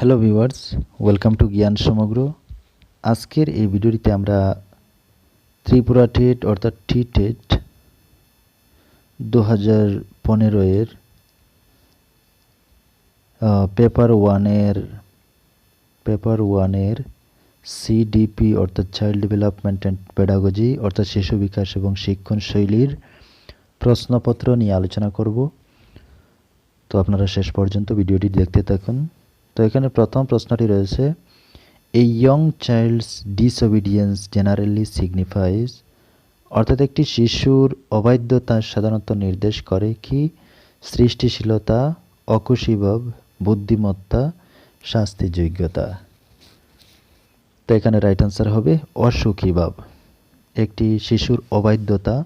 Hello viewers, welcome to জ্ঞান সমগ্র। আজকের এই ভিডিওটিতে আমরা ত্রিপুরা টেট অর্থাৎ টি-টেট 2015 এর পেপার ওয়ানের সিডিপি অর্থাৎ চাইল্ড ডেভেলপমেন্ট অ্যান্ড পেডাগজি অর্থাৎ শিশু বিকাশ এবং শিক্ষণ শৈলীর প্রশ্নপত্র নিয়ে আলোচনা করব। তো আপনারা শেষ পর্যন্ত ভিডিওটি দেখতে থাকুন। তো এখানে প্রথম প্রশ্নটি রয়েছে, A young child's disobedience generally signifies, অর্থাৎ একটি শিশুর অবাধ্যতা সাধারণত নির্দেশ করে কি? সৃষ্টিশীলতা, অকুশীভাব, বুদ্ধিমত্তা, শাস্তিযোগ্যতা। তো এখানে রাইট আনসার হবে অসুখীভাব। একটি শিশুর অবাধ্যতা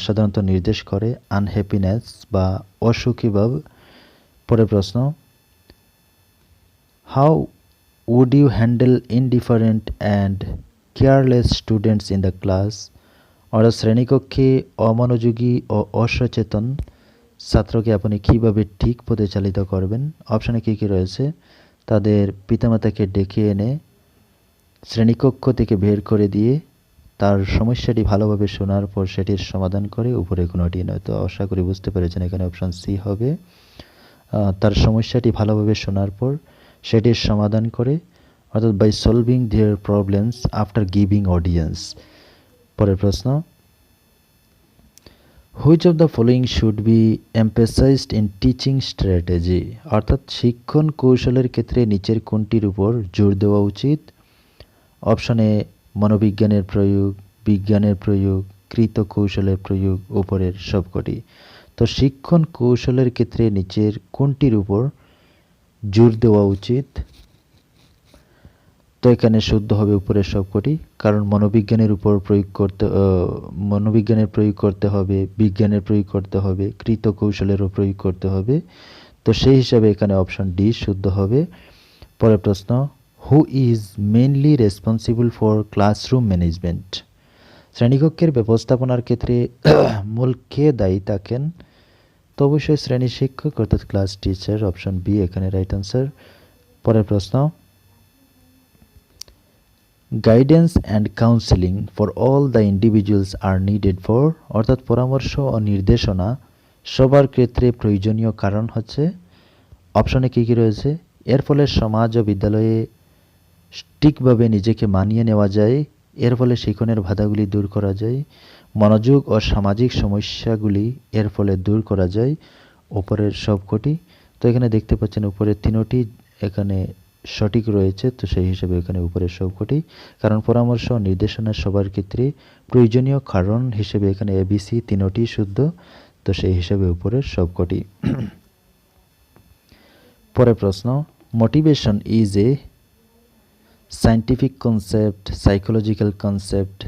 সাধারণত নির্দেশ করে আনহ্যাপিনেস বা অসুখীভাব। পরের প্রশ্ন, how would you handle indifferent and careless students in the class? অর্থাৎ শ্রেণীকক্ষে অমনোযোগী ও অসচেতন ছাত্রকে আপনি কীভাবে ঠিক পথে চালিত করবেন? অপশানে কী কী রয়েছে? তাদের পিতামাতাকে ডেকে এনে শ্রেণীকক্ষ থেকে বের করে দিয়ে তার সমস্যাটি ভালোভাবে শোনার পর সেটির সমাধান করে, উপরে কোনোটি নয়। তো আশা করি বুঝতে পেরেছেন, এখানে অপশান সি হবে। তার সমস্যাটি ভালোভাবে শোনার পর সেটির সমাধান করে, অর্থাৎ by solving their problems after giving audience. পরের প্রশ্ন, which of the following should be emphasised in teaching strategy? অর্থাৎ শিক্ষণ কৌশলের ক্ষেত্রে নিচের কোনটির উপর জোর দেওয়া উচিত? অপশনে মনোবিজ্ঞানের প্রয়োগ, বিজ্ঞানের প্রয়োগ, কৃত কৌশলের প্রয়োগ, উপরের সবকটি। তো শিক্ষণ কৌশলের ক্ষেত্রে নিচের কোনটির উপর জোর দেওয়া উচিত? তো এখানে শুদ্ধ হবে উপরের সবকটি, কারণ মনোবিজ্ঞানের প্রয়োগ করতে হবে, বিজ্ঞানের প্রয়োগ করতে হবে, কৃত কৌশলেরও প্রয়োগ করতে হবে। তো সেই হিসাবে এখানে অপশন ডি শুদ্ধ হবে। পরের প্রশ্ন, who is mainly responsible for classroom management? শ্রেণীকক্ষের ব্যবস্থাপনার ক্ষেত্রে মূল কে দায়ী থাকেন? তো অবশ্যই শ্রেণী শিক্ষক অর্থাৎ ক্লাস টিচার, অপশন বি এখানে রাইট আনসার। পরের প্রশ্ন, guidance and counselling for all the individuals are needed for, অর্থাৎ পরামর্শ ও নির্দেশনা সবার ক্ষেত্রে প্রয়োজনীয় কারণ হচ্ছে? অপশনে কী কী রয়েছে? এর ফলে সমাজ ও বিদ্যালয়ে ঠিকভাবে নিজেকে মানিয়ে নেওয়া যায়, এর ফলে শিক্ষণের বাধাগুলি দূর করা যায়, মনোযোগ ও সামাজিক সমস্যাগুলি এর ফলে দূর করা যায়, উপরের সবকটি। তো এখানে দেখতে পাচ্ছেন উপরের তিনোটি এখানে সঠিক রয়েছে। তো সেই হিসাবে এখানে উপরের সবকটি, কারণ পরামর্শ ও নির্দেশনা সবার ক্ষেত্রে প্রয়োজনীয় কারণ হিসেবে এখানে এবিসি তিনোটি শুদ্ধ। তো সেই হিসাবে উপরের সবকটি। পরের প্রশ্ন, motivation is a scientific concept, psychological concept,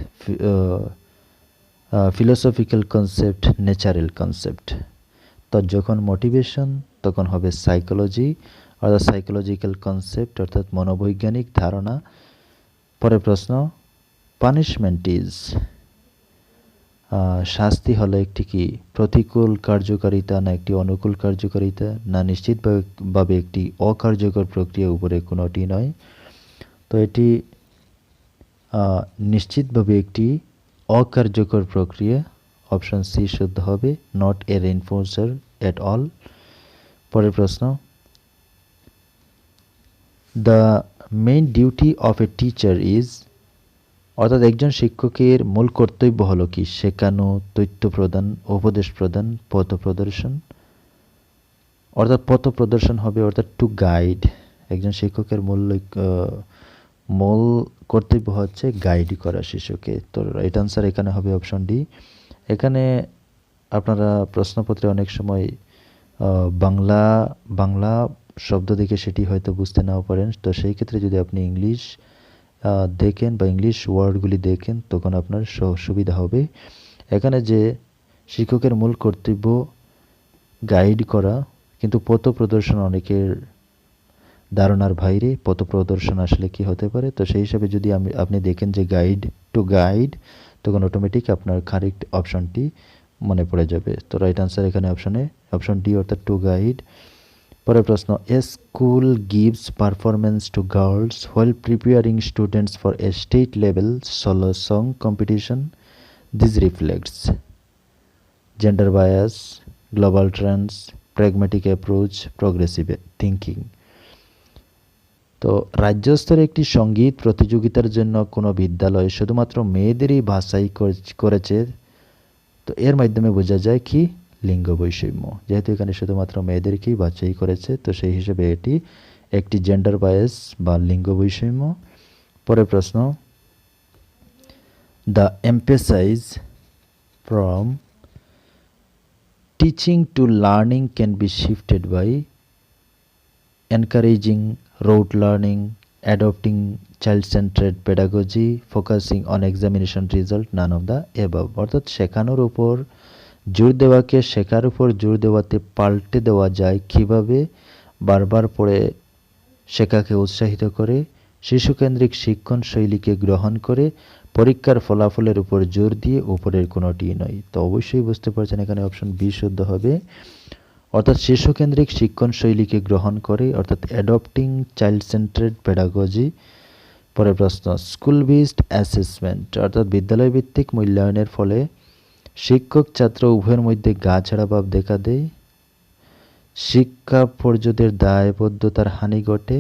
philosophical concept, natural concept. তো যখন মোটিভেশন তখন হবে সাইকোলজি অর্থাৎ সাইকোলজিক্যাল কনসেপ্ট অর্থাৎ মনোবৈজ্ঞানিক ধারণা। পরের প্রশ্ন, পানিশমেন্ট ইজ, শাস্তি হলো একটি কি প্রতিকূল কার্যকারিতা না একটি অনুকূল কার্যকারিতা না নিশ্চিতভাবে একটি অকার্যকর প্রক্রিয়া, উপরে কোনোটি নয়। তো এটি নিশ্চিতভাবে একটি অকার্যকর প্রক্রিয়া, অপশন সি শুদ্ধ হবে, নট এ রেইনফোর্সার এট অল। পরের প্রশ্ন, the main duty of a teacher is, অর্থাৎ একজন শিক্ষকের মূল কর্তব্য হলো কি? শেখানো, তথ্য প্রদান, উপদেশ প্রদান, পথ প্রদর্শন। অর্থাৎ পথ প্রদর্শন হবে, অর্থাৎ টু গাইড। একজন শিক্ষকের মূল কর্তব্য হচ্ছে গাইড করা শিশুকে। তো রাইট আনসার এখানে হবে অপশন ডি। এখানে আপনারা প্রশ্নপত্রে অনেক সময় বাংলা শব্দ দেখে সেটি হয়তো বুঝতে নাও পারেন। তো সেই ক্ষেত্রে যদি আপনি ইংলিশ দেখেন বা ইংলিশ ওয়ার্ডগুলি দেখেন তখন আপনার সুবিধা হবে। এখানে যে শিক্ষকের মূল কর্তব্য গাইড করা, কিন্তু পথ প্রদর্শন অনেকের ধারণার বাইরে। পথ প্রদর্শন আসলে কি হতে পারে? তো সেই হিসাবে যদি আপনি দেখেন যে গাইড, তখন অটোমেটিক আপনার কারেক্ট অপশনটি মনে পড়ে যাবে। তো রাইট আনসার এখানে অপশন ডি অর্থাৎ টু গাইড। পরের প্রশ্ন, a school gives performance to girls while preparing students for a state level solo song competition, this reflects gender bias, global trends, pragmatic approach, progressive thinking. তো রাজ্য স্তরে একটি সঙ্গীত প্রতিযোগিতার জন্য কোনো বিদ্যালয় শুধুমাত্র মেয়েদেরই বাছাই করেছে, তো এর মাধ্যমে বোঝা যায় কি লিঙ্গ বৈষম্য। যেহেতু এখানে শুধুমাত্র মেয়েদেরকেই বাছাই করেছে, তো সেই হিসেবে এটি একটি জেন্ডার বায়াস বা লিঙ্গ বৈষম্য। পরের প্রশ্ন, the emphasise from teaching to learning can be shifted by encouraging rote learning, adopting child-centered pedagogy, focusing on examination result, none of the above। অর্থাৎ শেখানোর উপর জোর দেওয়াকে শেখার উপর জোর দেওয়াতে পাল্টে দেওয়া যায় কিভাবে, বারবার পড়ে শেখাকে উৎসাহিত করে, শিশুকেন্দ্রিক শিক্ষণ শৈলীকে গ্রহণ করে, পরীক্ষার ফলাফলের উপর জোর দিয়ে, উপরের কোনোটি নয়। তো অবশ্যই বুঝতে পারছেন এখানে অপশন বি শুদ্ধ হবে, অর্থাৎ শিশুকেন্দ্রিক শিক্ষণ শৈলীকে গ্রহণ করে, অর্থাৎ অ্যাডপ্টিং চাইল্ড সেন্টারেড পেডাগজি। পরের প্রশ্ন, স্কুল বেসড অ্যাসেসমেন্ট অর্থাৎ বিদ্যালয় ভিত্তিক মূল্যায়নের ফলে শিক্ষক ছাত্র উভয়ের মধ্যে গা ছাড়া ভাব দেখা দেয়, শিক্ষা পর্যদের দায়বদ্ধতার হানি ঘটে,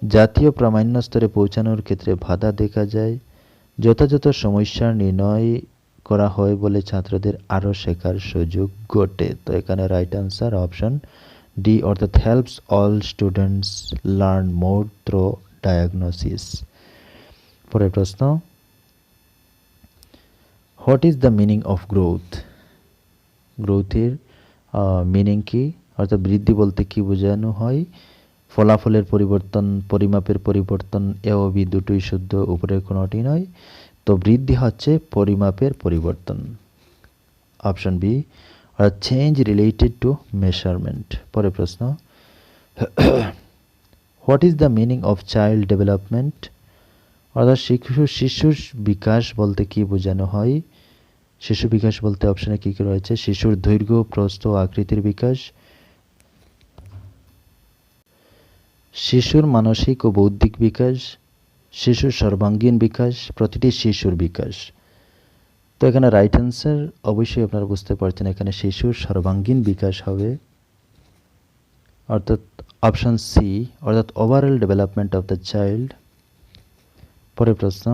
জাতীয় প্রামাণ্য স্তরে পৌঁছানোর ক্ষেত্রে বাধা দেখা যায়, যথাযথ সমস্যার নির্ণয় করা হয় বলে ছাত্রদের আরও শেখার সুযোগ ঘটে। তো এখানে রাইট আনসার অপশন ডি, অর্থাৎ helps all students learn more through diagnosis. পরের প্রশ্ন, what is the meaning of growth? গ্রোথের মিনিং কি? অর্থাৎ বৃদ্ধি বলতে কি বোঝানো হয়? ফলাফলের পরিবর্তন, পরিমাপের পরিবর্তন, এ ও বি দুটোই শুদ্ধ, উপরের কোনোটি নয়। তো বৃদ্ধি হচ্ছে পরিমাপের পরিবর্তন, অপশন বি, অর্থাৎ চেঞ্জ রিলেটেড টু মেজারমেন্ট। পরের প্রশ্ন, what is the meaning of child development? অর্থাৎ শিশুর বিকাশ বলতে কি বোঝানো হয়? শিশু বিকাশ বলতে অপশনে কী কী রয়েছে? শিশুর দৈর্ঘ্য, প্রস্থ, আকৃতির বিকাশ, শিশুর মানসিক ও বৌদ্ধিক বিকাশ, শিশুর সর্বাঙ্গীন বিকাশ, প্রতিটি শিশুর বিকাশ। তো এখানে রাইট অ্যান্সার অবশ্যই আপনারা বুঝতে পারছেন, এখানে শিশুর সর্বাঙ্গীন বিকাশ হবে, অর্থাৎ অপশন সি, অর্থাৎ overall development of the child. পরের প্রশ্ন,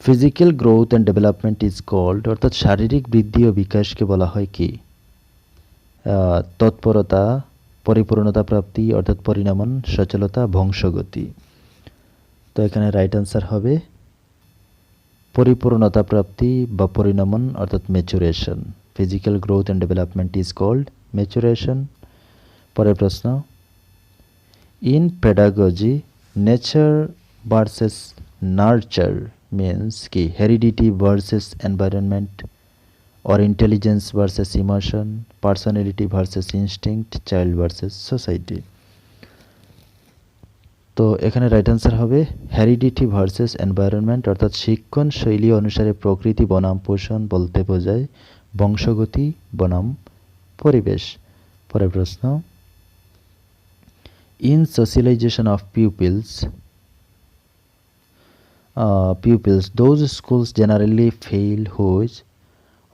physical growth and development is called, অর্থাৎ শারীরিক বৃদ্ধি ও বিকাশকে বলা হয় কি? তৎপরতা, পরিপূর্ণতা প্রাপ্তি অর্থাৎ পরিণামন, সচলতা, বংশগতি। তো এখানে রাইট আনসার হবে পরিপূর্ণতা প্রাপ্তি বা পরিণামন অর্থাৎ maturation. Physical growth and development is called maturation. পরের প্রশ্ন, in pedagogy nature versus nurture means কি? Heredity versus environment, or intelligence versus emotion, personality versus instinct, child versus society। তো এখানে রাইট আনসার হবে হেরিডিটি ভার্সেস এনভায়রনমেন্ট, অর্থাৎ শিক্ষণ শৈলী অনুসারে প্রকৃতি বনাম পোষণ বলতে বোঝায় বংশগতি বনাম পরিবেশ। পরের প্রশ্ন, in socialisation of pupils those schools generally fail which,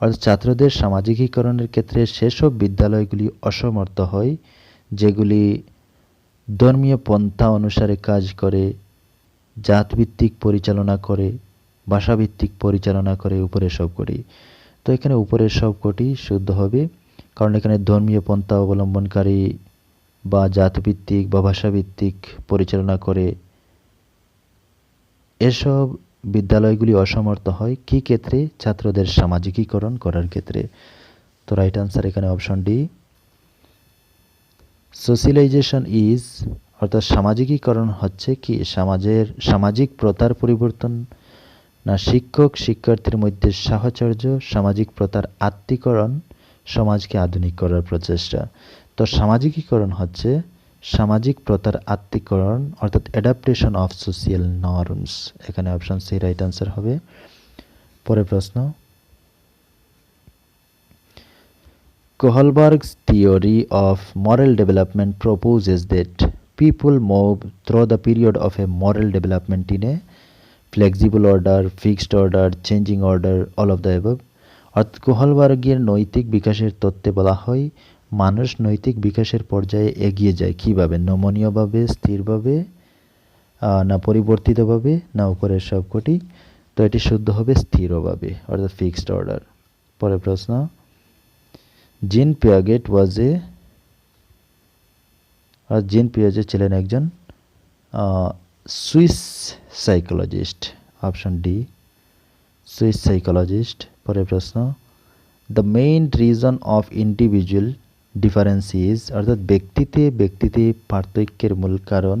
অর্থাৎ ছাত্রদের সামাজিকীকরণের ক্ষেত্রে সেসব বিদ্যালয়গুলি অসমর্থ হয় যেগুলি ধর্মীয় পন্থা অনুসারে কাজ করে, জাতভিত্তিক পরিচালনা করে, ভাষাভিত্তিক পরিচালনা করে, উপরের সবকটি। তো এখানে উপরের সবকটি শুদ্ধ হবে, কারণ এখানে ধর্মীয় পন্থা অবলম্বনকারী বা জাতভিত্তিক বা ভাষাভিত্তিক পরিচালনা করে এসব বিদ্যালয়গুলি অসমর্থ হয় কি ক্ষেত্রে? ছাত্রদের সামাজিকীকরণ করার ক্ষেত্রে। তো রাইট আনসার এখানে অপশন ডি, সোশিয়ালাইজেশন ইজ, অর্থাৎ সামাজিকীকরণ হচ্ছে কি? সামাজিক প্রথার পরিবর্তন, না শিক্ষক শিক্ষার্থীর মধ্যে সাহচর্য, সামাজিক প্রথার আত্মীকরণ, সমাজকে আধুনিক করার প্রচেষ্টা। তো সামাজিকীকরণ হচ্ছে সামাজিক প্রথার আত্মীকরণ অর্থাৎ অ্যাডাপ্টেশন অফ সোশিয়াল নর্মস। এখানে অপশন সি রাইট আনসার হবে। পরের প্রশ্ন, Kohlberg's theory of moral development proposes that people move through the period of a moral development in a flexible order, fixed order, changing order, all of the above. অর্থাৎ কোহলবার্গের নৈতিক বিকাশের তত্ত্বে বলা হয় মানুষ নৈতিক বিকাশের পর্যায়ে এগিয়ে যায় কিভাবে, নমনীয়ভাবে, স্থিরভাবে, না পরিবর্তিতভাবে, না উপরের সবকটি। তো এটি শুদ্ধ হবে স্থিরভাবে, অর্থাৎ ফিক্সড অর্ডার। পরের প্রশ্ন, জিন পিয়াগেট জিন পিয়াগেট ছিলেন একজন Swiss psychologist. Option D, Swiss psychologist. পরের প্রশ্ন, the main reason of individual differences, অর্থাৎ ব্যক্তিতে পার্থক্যের মূল কারণ।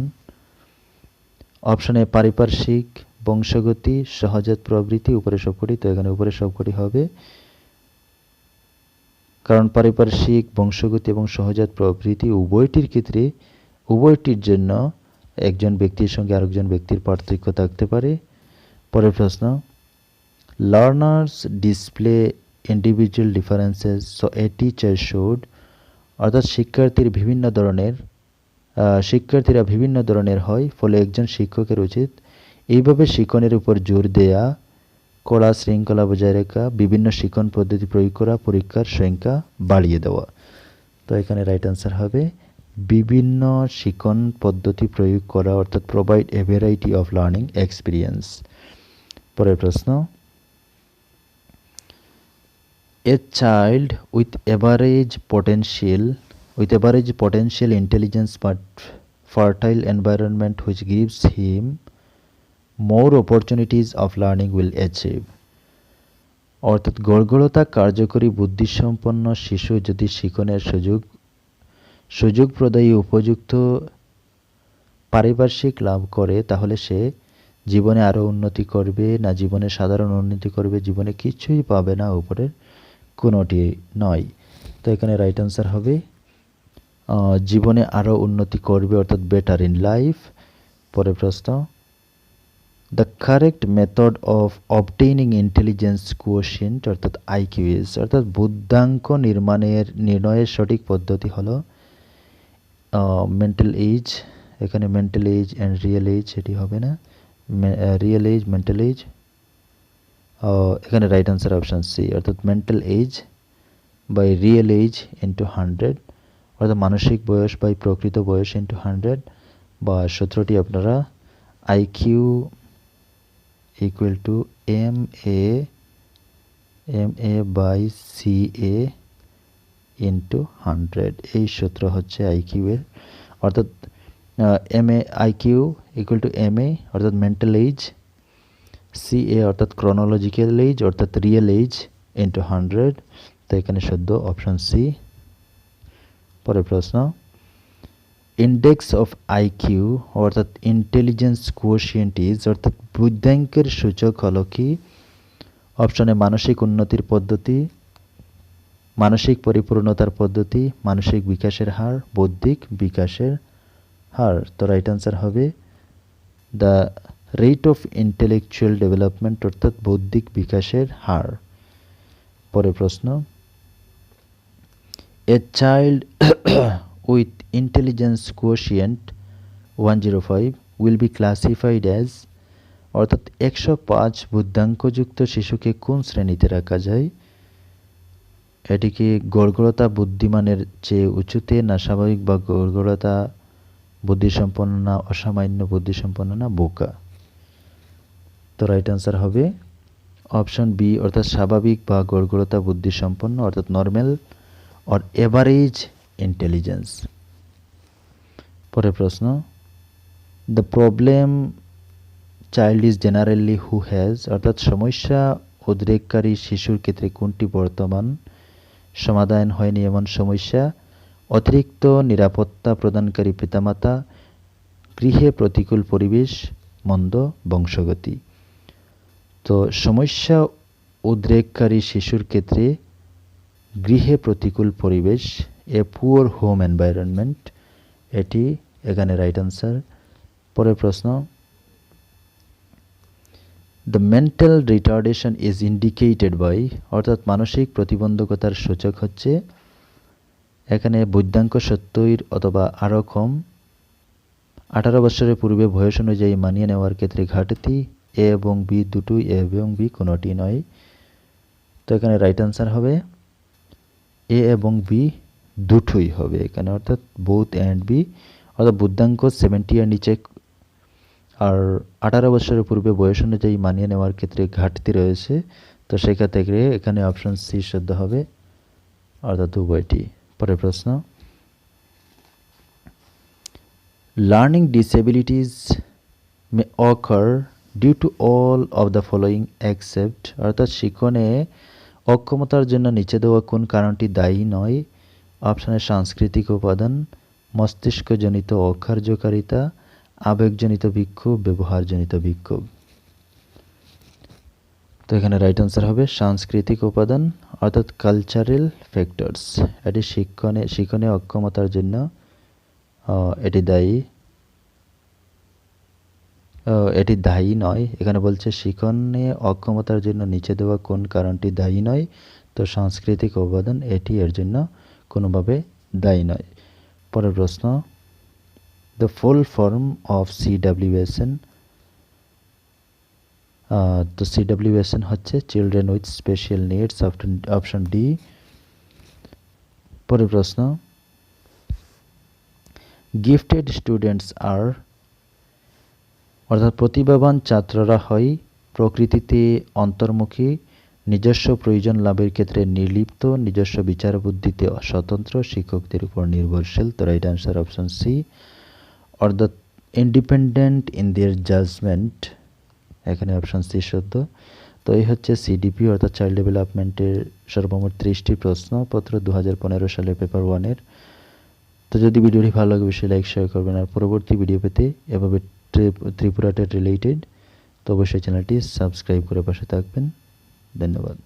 অপশন এ পারিপার্শ্বিক, বংশগতি, সহজাত প্রবৃত্তি, উপরে সবকটি। তো এখানে উপরে সবকটি হবে, কারণ পারিপার্শ্বিক, বংশগতি এবং সহজাত প্রবৃত্তি উভয়টির ক্ষেত্রে উভয়টির জন্য একজন ব্যক্তির সঙ্গে আরেকজন ব্যক্তির পার্থক্য থাকতে পারে। পরের প্রশ্ন, learners display individual differences so a teacher should, অর্থাৎ শিক্ষার্থীরা বিভিন্ন ধরনের হয়, ফলে একজন শিক্ষকের উচিত এইভাবে শিক্ষণের উপর জোর দেয়া, কড়া শৃঙ্খলা বজায় রাখা, বিভিন্ন শিক্ষণ পদ্ধতি প্রয়োগ করা, পরীক্ষার সংখ্যা বাড়িয়ে দেওয়া। তো এখানে রাইট আনসার হবে বিভিন্ন শিক্ষণ পদ্ধতি প্রয়োগ করা, অর্থাৎ provide a variety of learning experience. পরের প্রশ্ন, a child with average potential intelligence but fertile environment which gives him more opportunities of learning will achieve, অর্থাৎ গড়গড়তা কার্যকরী বুদ্ধিসম্পন্ন শিশু যদি শিক্ষণের সুযোগ প্রদায়ী উপযুক্ত পারিপার্শ্বিক লাভ করে তাহলে সে জীবনে আরও উন্নতি করবে না, জীবনে সাধারণ উন্নতি করবে, জীবনে কিছুই পাবে না, উপরের কোনোটি নয়। তো এখানে রাইট আনসার হবে জীবনে আরও উন্নতি করবে, অর্থাৎ বেটার ইন লাইফ। পরের প্রশ্ন, the correct method of obtaining intelligence quotient, অর্থাৎ আইকিউএস, অর্থাৎ বুদ্ধাঙ্ক নির্ণয়ের সঠিক পদ্ধতি হলো মেন্টাল এজ। এখানে mental age and real age এটি হবে না, রিয়েল এজ, মেন্টাল এজ। এখানে রাইট আনসার অপশান সি, অর্থাৎ mental age by real age into 100, অর্থাৎ মানসিক বয়স বাই প্রকৃত বয়স ইন্টু 100, বা সূত্রটি আপনারা IQ equal to M A by C A into 100, এই সূত্র হচ্ছে আইকিউ এর। অর্থাৎ IQ equal to M A অর্থাৎ মেন্টাল এজ, সি এ অর্থাৎ ক্রোনোলজিক্যাল এজ অর্থাৎ রিয়েল এজ ইন্টু 100। তো এখানে শুদ্ধ অপশন সি। পরের প্রশ্ন, ইন্ডেক্স অফ আইকিউ অর্থাৎ ইন্টেলিজেন্স কোয়েশ্চেন্ট ইজ, অর্থাৎ বুদ্ধাঙ্কের সূচক হলো কি? অপশনে মানসিক উন্নতির পদ্ধতি, মানসিক পরিপূর্ণতার পদ্ধতি, মানসিক বিকাশের হার, বৌদ্ধিক বিকাশের হার। তো রাইট আনসার হবে the rate of intellectual development অর্থাৎ বৌদ্ধিক বিকাশের হার। পরের প্রশ্ন, a child with intelligence quotient 105 will be classified as, অর্থাৎ 105 বুদ্ধাঙ্কযুক্ত শিশুকে কোন শ্রেণীতে রাখা যায়? এটিকে গড়গড়তা বুদ্ধিমানের চেয়ে উঁচুতে, না স্বাভাবিক বা গড়গড়তা বুদ্ধিসম্পন্ন, না অসামান্য বুদ্ধিসম্পন্ন, না বোকা? তো রাইট আনসার হবে অপশন বি অর্থাৎ স্বাভাবিক বা গড়গড়তা বুদ্ধিসম্পন্ন অর্থাৎ নর্মাল অর এভারেজ ইন্টেলিজেন্স। পরের প্রশ্ন, the problem child is generally who has, অর্থাৎ সমস্যা উদ্রেককারী শিশুর ক্ষেত্রে কোনটি বর্তমান সমাধান হয়নি এমন সমস্যা? অতিরিক্ত নিরাপত্তা প্রদানকারী পিতামাতা, গৃহে প্রতিকূল পরিবেশ, মন্দ বংশগতি। তো সমস্যা উদ্রেককারী শিশুর ক্ষেত্রে গৃহে প্রতিকূল পরিবেশ, এ পুয়ার হোম এনভায়রনমেন্ট, এটি এখানে রাইট আনসার। পরের প্রশ্ন, the mental retardation is indicated by, অর্থাৎ মানসিক প্রতিবন্ধকতার সূচক হচ্ছে এখানে বুদ্ধাঙ্ক 70 অথবা আরও কম, 18 বছরের পূর্বে বয়স অনুযায়ী মানিয়ে নেওয়ার ক্ষেত্রে ঘাটতি, এ এবং বি দুটোই, এ এবং বি কোনোটি নয়। তো এখানে রাইট আনসার হবে এ এবং বি দুটোই হবে এখানে, অর্থাৎ বোথ অ্যান্ড বি, অর্থাৎ বুদ্ধাঙ্ক 70 এর নিচে আর 18 বছরের পূর্বে বয়স অনুযায়ী মানিয়ে নেওয়ার ক্ষেত্রে ঘাটতি রয়েছে। তো সেক্ষেত্রে এখানে অপশন সি শুদ্ধ হবে, অর্থাৎ উভয়টি। পরের প্রশ্ন, learning disabilities may occur due to all of the following except, অর্থাৎ শিক্ষণে অক্ষমতার জন্য নিচে দেওয়া কোন কারণটি দায়ী নয়? অপশানে সাংস্কৃতিক উপাদান, মস্তিষ্কজনিত অকার্যকারিতা, আবেগজনিত বিক্ষোভ, ব্যবহারজনিত বিক্ষোভ। তো এখানে রাইট আনসার হবে সাংস্কৃতিক উপাদান, অর্থাৎ কালচারাল ফ্যাক্টরস। এটি শিক্ষণে অক্ষমতার জন্য এটি দায়ী নয়। এখানে বলছে শিক্ষণে অক্ষমতার জন্য নিচে দেওয়া কোন কারণটি দায়ী নয়? তো সাংস্কৃতিক উপাদান এটি এর জন্য কোনোভাবে দায়ী নয়। পরের প্রশ্ন, the full form of CWSN। তো CWSN হচ্ছে children with special needs, option D. পরের প্রশ্ন, গিফটেড স্টুডেন্টস আর, অর্থাৎ প্রতিভাবান ছাত্ররা হয় প্রকৃতিতে অন্তর্মুখী, নিজস্ব প্রয়োজন লাভের ক্ষেত্রে নির্লিপ্ত, নিজস্ব বিচার বুদ্ধিতে স্বতন্ত্র, শিক্ষকদের উপর নির্ভরশীল। তো রাইট আনসার অপশন সি, অর্থাৎ ইন্ডিপেন্ডেন্ট ইন দেয়ার জাজমেন্ট। এখানে অপশন সি শুদ্ধ। তো এই হচ্ছে CDP অর্থাৎ চাইল্ড ডেভেলপমেন্টের সর্বমোট 30টি প্রশ্নপত্র 2015 সালের পেপার 1-এর। তো যদি ভিডিওটি ভালো লাগে অবশ্যই লাইক শেয়ার করবেন, আর পরবর্তী ভিডিও পেতে এভাবে ত্রিপুরা টেট রিলেটেড তো অবশ্যই চ্যানেলটি সাবস্ক্রাইব করে পাশে থাকবেন। ধন্যবাদ।